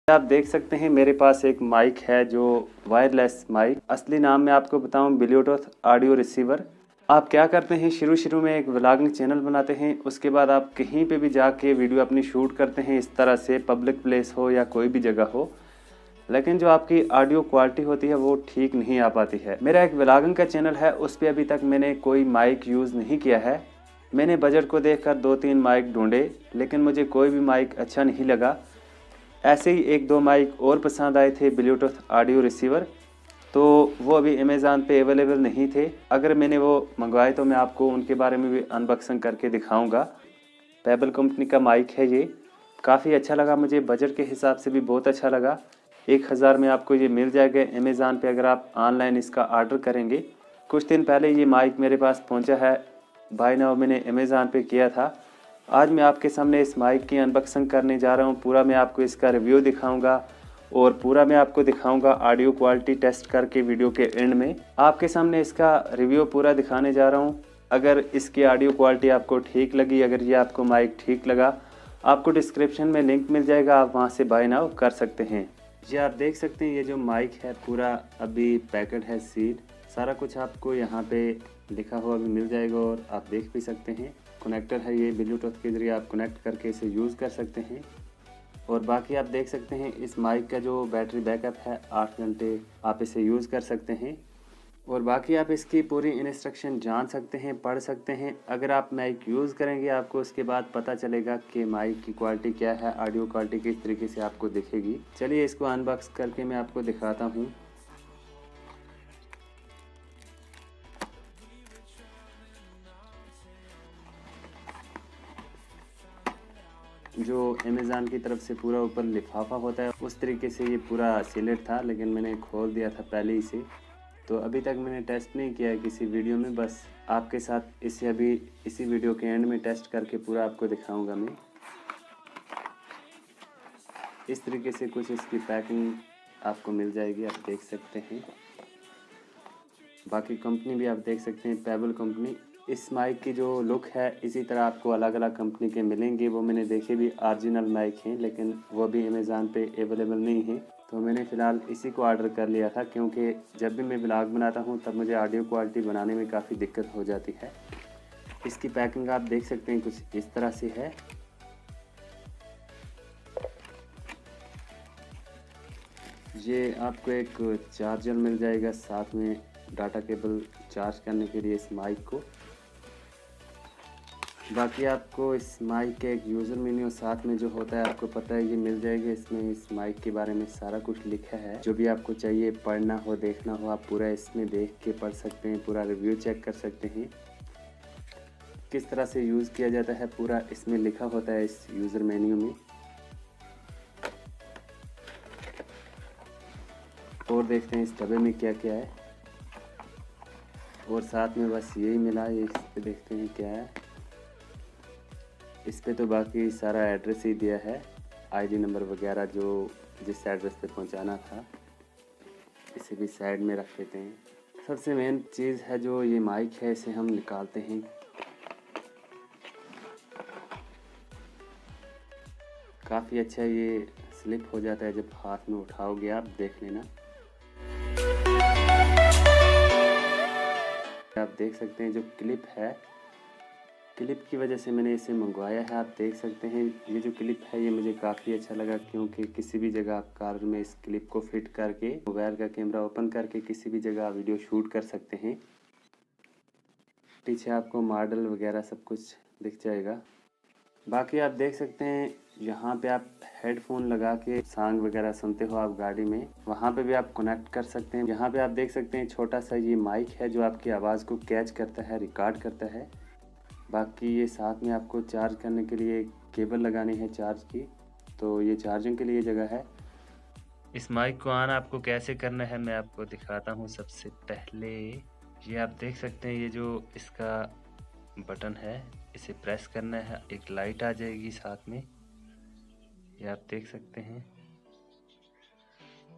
आप देख सकते हैं मेरे पास एक माइक है जो वायरलेस माइक, असली नाम मैं आपको बताऊं ब्लूटूथ ऑडियो रिसीवर। आप क्या करते हैं, शुरू में एक व्लॉगिंग चैनल बनाते हैं, उसके बाद आप कहीं पे भी जाके वीडियो अपनी शूट करते हैं, इस तरह से पब्लिक प्लेस हो या कोई भी जगह हो, लेकिन जो आपकी ऑडियो क्वालिटी होती है वो ठीक नहीं आ पाती है। मेरा एक व्लॉगिंग का चैनल है, उस पर अभी तक मैंने कोई माइक यूज़ नहीं किया है। मैंने बजट को देखकर 2-3 माइक ढूंढे, लेकिन मुझे कोई भी माइक अच्छा नहीं लगा। ऐसे ही 1-2 माइक और पसंद आए थे ब्लूटूथ ऑडियो रिसीवर, तो वो अभी अमेज़ॉन पे अवेलेबल नहीं थे। अगर मैंने वो मंगवाए तो मैं आपको उनके बारे में भी अनबॉक्सिंग करके दिखाऊंगा। पेबल कंपनी का माइक है ये, काफ़ी अच्छा लगा मुझे, बजट के हिसाब से भी बहुत अच्छा लगा। 1000 में आपको ये मिल जाएगा अमेज़ॉन पे अगर आप ऑनलाइन इसका ऑर्डर करेंगे। कुछ दिन पहले ये माइक मेरे पास पहुंचा है, बाय नाउ मैंने अमेज़ॉन पे किया था। आज मैं आपके सामने इस माइक की अनबॉक्सिंग करने जा रहा हूँ। पूरा मैं आपको इसका रिव्यू दिखाऊंगा और पूरा मैं आपको दिखाऊंगा ऑडियो क्वालिटी टेस्ट करके। वीडियो के एंड में आपके सामने इसका रिव्यू पूरा दिखाने जा रहा हूँ। अगर इसकी ऑडियो क्वालिटी आपको ठीक लगी, अगर ये आपको माइक ठीक लगा, आपको डिस्क्रिप्शन में लिंक मिल जाएगा, आप वहाँ से बाय नाउ कर सकते हैं। ये आप देख सकते हैं ये जो माइक है पूरा अभी पैकेट है, सील सारा कुछ आपको यहाँ पे लिखा हुआ भी मिल जाएगा और आप देख भी सकते हैं। कनेक्टर है ये, ब्लूटूथ के ज़रिए आप कनेक्ट करके इसे यूज़ कर सकते हैं। और बाकी आप देख सकते हैं इस माइक का जो बैटरी बैकअप है 8 घंटे आप इसे यूज़ कर सकते हैं। और बाकी आप इसकी पूरी इंस्ट्रक्शन जान सकते हैं, पढ़ सकते हैं। अगर आप माइक यूज़ करेंगे आपको उसके बाद पता चलेगा कि माइक की क्वालिटी क्या है, ऑडियो क्वालिटी किस तरीके से आपको दिखेगी। चलिए इसको अनबॉक्स करके मैं आपको दिखाता हूँ। जो अमेज़ॉन की तरफ से पूरा ऊपर लिफाफा होता है उस तरीके से ये पूरा सीलेड था, लेकिन मैंने खोल दिया था पहले ही से, तो अभी तक मैंने टेस्ट नहीं किया है किसी वीडियो में। बस आपके साथ इसे अभी इसी वीडियो के एंड में टेस्ट करके पूरा आपको दिखाऊंगा मैं। इस तरीके से कुछ इसकी पैकिंग आपको मिल जाएगी, आप देख सकते हैं। बाकी कंपनी भी आप देख सकते हैं, पेबल कंपनी। इस माइक की जो लुक है इसी तरह आपको अलग अलग कंपनी के मिलेंगे, वो मैंने देखे भी ओरिजिनल माइक हैं, लेकिन वो भी अमेज़ॉन पे अवेलेबल नहीं है। तो मैंने फ़िलहाल इसी को ऑर्डर कर लिया था, क्योंकि जब भी मैं व्लॉग बनाता हूँ तब मुझे ऑडियो क्वालिटी बनाने में काफ़ी दिक्कत हो जाती है। इसकी पैकिंग आप देख सकते हैं कुछ इस तरह से है। ये आपको एक चार्जर मिल जाएगा, साथ में डाटा केबल चार्ज करने के लिए इस माइक को। बाकी आपको इस माइक के एक यूज़र मेन्यू साथ में जो होता है आपको पता है ये मिल जाएगा। इसमें इस माइक के बारे में सारा कुछ लिखा है, जो भी आपको चाहिए पढ़ना हो, देखना हो, आप पूरा इसमें देख के पढ़ सकते हैं, पूरा रिव्यू चेक कर सकते हैं। किस तरह से यूज़ किया जाता है पूरा इसमें लिखा होता है इस यूज़र मेन्यू में। और देखते हैं इस डब्बे में क्या क्या है, और साथ में बस यही मिला है। इस पे देखते हैं क्या है। इस पे तो बाकी सारा एड्रेस ही दिया है, आईडी नंबर वगैरह जो जिस एड्रेस पे पहुंचाना था। इसे भी साइड में रख लेते हैं। सबसे मेन चीज़ है जो ये माइक है, इसे हम निकालते हैं। काफ़ी अच्छा ये स्लिप हो जाता है जब हाथ में उठाओगे, आप देख लेना। आप देख सकते हैं जो क्लिप है, क्लिप की वजह से मैंने इसे मंगवाया है। आप देख सकते हैं ये जो क्लिप है ये मुझे काफ़ी अच्छा लगा, क्योंकि किसी भी जगह आप कार में इस क्लिप को फिट करके मोबाइल का कैमरा ओपन करके किसी भी जगह वीडियो शूट कर सकते हैं। पीछे आपको मॉडल वगैरह सब कुछ दिख जाएगा। बाकी आप देख सकते हैं यहाँ पे आप हेडफोन लगा के सॉन्ग वगैरह सुनते हो आप गाड़ी में, वहाँ पे भी आप कनेक्ट कर सकते हैं। यहाँ पे आप देख सकते हैं छोटा सा ये माइक है जो आपकी आवाज़ को कैच करता है, रिकॉर्ड करता है। बाकी ये साथ में आपको चार्ज करने के लिए केबल लगानी है चार्ज की, तो ये चार्जिंग के लिए जगह है। इस माइक को ऑन आपको कैसे करना है मैं आपको दिखाता हूँ। सबसे पहले ये आप देख सकते हैं ये जो इसका बटन है इसे प्रेस करना है, एक लाइट आ जाएगी साथ में, ये आप देख सकते हैं।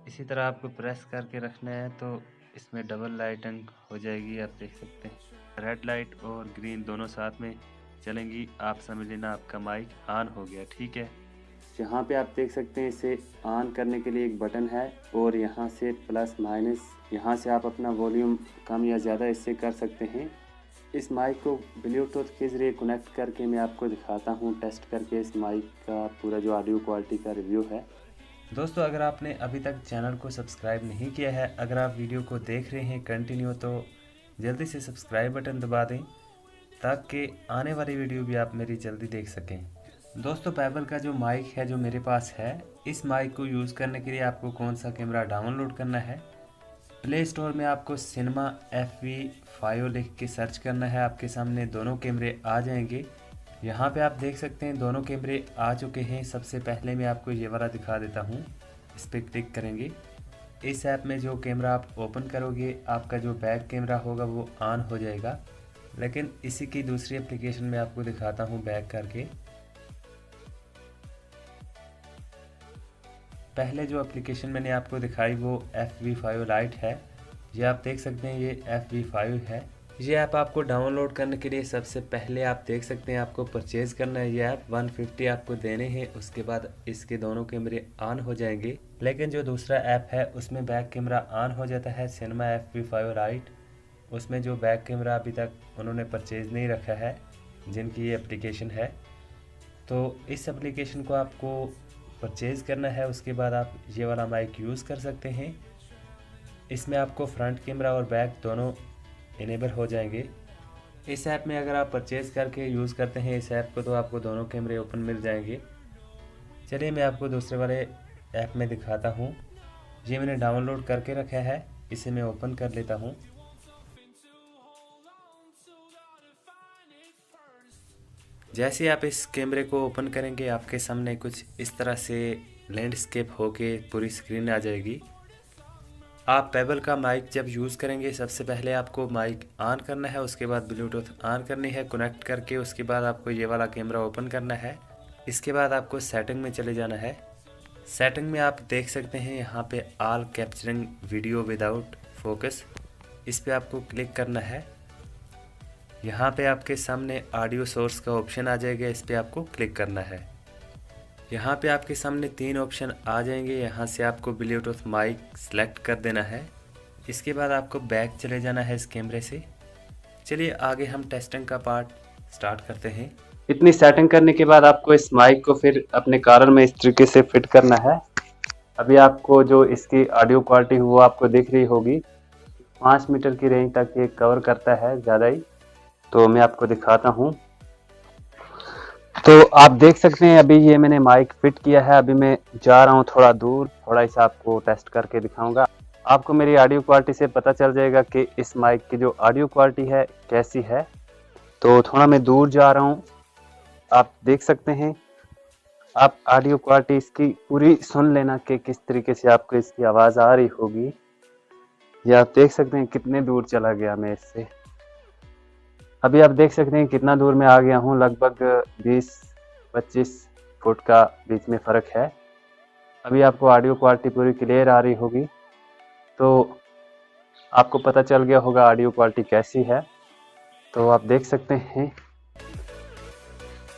इसी तरह आपको प्रेस करके रखना है तो इसमें डबल लाइटिंग हो जाएगी, आप देख सकते हैं। रेड लाइट और ग्रीन दोनों साथ में चलेंगी, आप समझ लेना आपका माइक ऑन हो गया। ठीक है, यहाँ पे आप देख सकते हैं इसे ऑन करने के लिए एक बटन है और यहाँ से प्लस माइनस, यहाँ से आप अपना वॉल्यूम कम या ज़्यादा इससे कर सकते हैं। इस माइक को ब्लूटूथ के ज़रिए कनेक्ट करके मैं आपको दिखाता हूँ टेस्ट करके इस माइक का पूरा जो ऑडियो क्वालिटी का रिव्यू है। दोस्तों, अगर आपने अभी तक चैनल को सब्सक्राइब नहीं किया है, अगर आप वीडियो को देख रहे हैं कंटिन्यू, तो जल्दी से सब्सक्राइब बटन दबा दें ताकि आने वाली वीडियो भी आप मेरी जल्दी देख सकें। दोस्तों, पेबल का जो माइक है जो मेरे पास है, इस माइक को यूज़ करने के लिए आपको कौन सा कैमरा डाउनलोड करना है, प्ले स्टोर में आपको सिनेमा FV5 लिख के सर्च करना है। आपके सामने दोनों कैमरे आ जाएंगे। यहाँ पे आप देख सकते हैं दोनों कैमरे आ चुके हैं। सबसे पहले मैं आपको ये वाला दिखा देता हूँ। इस पर क्लिक करेंगे। इस ऐप में जो कैमरा आप ओपन करोगे, आपका जो बैक कैमरा होगा वो ऑन हो जाएगा। लेकिन इसी की दूसरी एप्लीकेशन में आपको दिखाता हूँ बैक करके। पहले जो एप्लीकेशन मैंने आपको दिखाई वो FV5 लाइट है। ये आप देख सकते हैं ये FV5 है। ये ऐप आपको डाउनलोड करने के लिए सबसे पहले आप देख सकते हैं आपको परचेज़ करना है। ये ऐप 150 आपको देने हैं, उसके बाद इसके दोनों कैमरे ऑन हो जाएंगे। लेकिन जो दूसरा ऐप है उसमें बैक कैमरा ऑन हो जाता है, सिनेमा FV5 लाइट। उसमें जो बैक कैमरा अभी तक उन्होंने परचेज़ नहीं रखा है, जिनकी ये एप्लीकेशन है, तो इस एप्लीकेशन को आपको परचेज़ करना है। उसके बाद आप ये वाला माइक यूज़ कर सकते हैं। इसमें आपको फ्रंट कैमरा और बैक दोनों इनेबल हो जाएंगे। इस ऐप में अगर आप परचेज़ करके यूज़ करते हैं इस ऐप को, तो आपको दोनों कैमरे ओपन मिल जाएंगे। चलिए मैं आपको दूसरे वाले ऐप में दिखाता हूँ। ये मैंने डाउनलोड करके रखा है, इसे मैं ओपन कर लेता हूँ। जैसे आप इस कैमरे को ओपन करेंगे, आपके सामने कुछ इस तरह से लैंडस्केप होके पूरी स्क्रीन आ जाएगी। आप पेबल का माइक जब यूज़ करेंगे, सबसे पहले आपको माइक ऑन करना है, उसके बाद ब्लूटूथ ऑन करनी है कनेक्ट करके। उसके बाद आपको ये वाला कैमरा ओपन करना है। इसके बाद आपको सेटिंग में चले जाना है। सेटिंग में आप देख सकते हैं यहाँ पे all capturing video without focus, इस पर आपको क्लिक करना है। यहाँ पे आपके सामने ऑडियो सोर्स का ऑप्शन आ जाएगा, इस पर आपको क्लिक करना है। यहाँ पे आपके सामने 3 ऑप्शन आ जाएंगे। यहाँ से आपको ब्लूटूथ माइक सेलेक्ट कर देना है। इसके बाद आपको बैक चले जाना है इस कैमरे से। चलिए आगे हम टेस्टिंग का पार्ट स्टार्ट करते हैं। इतनी सेटिंग करने के बाद आपको इस माइक को फिर अपने कारण में इस तरीके से फिट करना है। अभी आपको जो इसकी ऑडियो क्वालिटी वो आपको दिख रही होगी। 5 मीटर की रेंज तक ये कवर करता है, ज़्यादा ही। तो मैं आपको दिखाता हूँ। तो आप देख सकते हैं अभी ये मैंने माइक फिट किया है। अभी मैं जा रहा हूँ थोड़ा दूर, थोड़ा इसे आपको टेस्ट करके दिखाऊंगा। आपको मेरी ऑडियो क्वालिटी से पता चल जाएगा कि इस माइक की जो ऑडियो क्वालिटी है कैसी है। तो थोड़ा मैं दूर जा रहा हूँ, आप देख सकते हैं। आप ऑडियो क्वालिटी इसकी पूरी सुन लेना कि किस तरीके से आपको इसकी आवाज़ आ रही होगी। ये आप देख सकते हैं कितने दूर चला गया मैं इससे। अभी आप देख सकते हैं कितना दूर मैं आ गया हूँ। लगभग 20-25 फुट का बीच में फ़र्क है। अभी आपको ऑडियो क्वालिटी पूरी क्लियर आ रही होगी, तो आपको पता चल गया होगा ऑडियो क्वालिटी कैसी है। तो आप देख सकते हैं,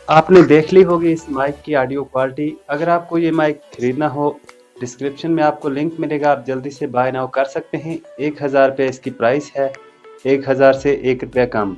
आपने देख ली होगी इस माइक की ऑडियो क्वालिटी। अगर आपको ये माइक खरीदना हो, डिस्क्रिप्शन में आपको लिंक मिलेगा, आप जल्दी से बाय नाउ कर सकते हैं। 1000 रुपये इसकी प्राइस है, 1000 से 1 रुपया कम।